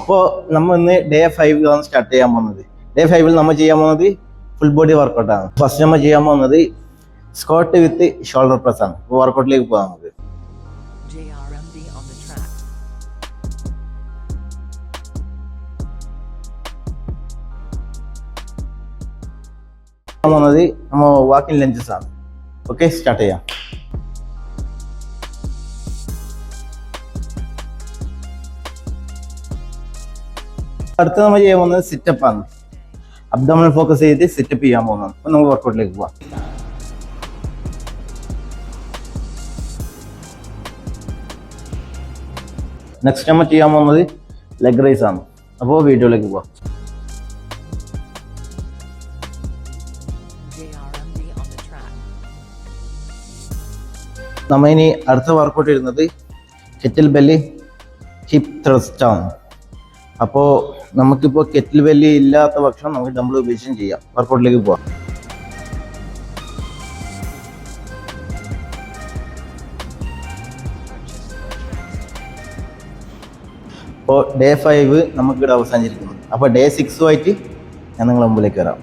അപ്പോൾ നമ്മൾ ഇന്ന് ഡേ 5 ആണ് സ്റ്റാർട്ട് ചെയ്യാൻ പോകുന്നത്. ഡേ 5 നമ്മൾ ചെയ്യാൻ പോകുന്നത് ഫുൾ ബോഡി വർക്കൗട്ടാണ്. ഫസ്റ്റ് നമ്മൾ ചെയ്യാൻ പോകുന്നത് സ്ക്വാട്ട് വിത്ത് ഷോൾഡർ പ്രസ് ആണ്. അപ്പോൾ വർക്കൗട്ടിലേക്ക് പോകാം നമുക്ക്. പോകുന്നത് നമ്മൾ വാക്കിംഗ് ലഞ്ചസ് ആണ്. ഓക്കെ, സ്റ്റാർട്ട് ചെയ്യാം. അടുത്ത നമ്മൾ ചെയ്യാൻ പോകുന്നത് സിറ്റപ്പ് ആണ്. അബ്ഡോമിനൽ ഫോക്കസ് ചെയ്ത് സിറ്റപ്പ് ചെയ്യാൻ പോകുന്നത്. അപ്പോൾ നമുക്ക് വർക്കൗട്ടിലേക്ക് പോവാം. നെക്സ്റ്റ് നമ്മൾ ചെയ്യാൻ പോകുന്നത് ലെഗ് റൈസ് ആണ്. അപ്പോൾ വീഡിയോയിലേക്ക് പോവാം. നമ്മൾ ഇനി അടുത്ത വർക്കൗട്ട് ചെയ്യുന്നത് കെറ്റിൽ ബെല്ലി ഹിപ്പ് ത്രസ്റ്റ് ആണ്. അപ്പോൾ നമുക്കിപ്പോൾ കെറ്റിൽ ബെല്ലി ഇല്ലാത്ത പക്ഷം നമുക്ക് ഡംബിൾ ഉപയോഗിച്ചും ചെയ്യാം. വർക്കൗട്ടിലേക്ക് പോവാം. അപ്പോൾ ഡേ 5 നമുക്കിവിടെ അവസാനിച്ചിരിക്കുന്നു. അപ്പോൾ ഡേ 6 ഞാൻ നിങ്ങളുടെ മുമ്പിലേക്ക് വരാം.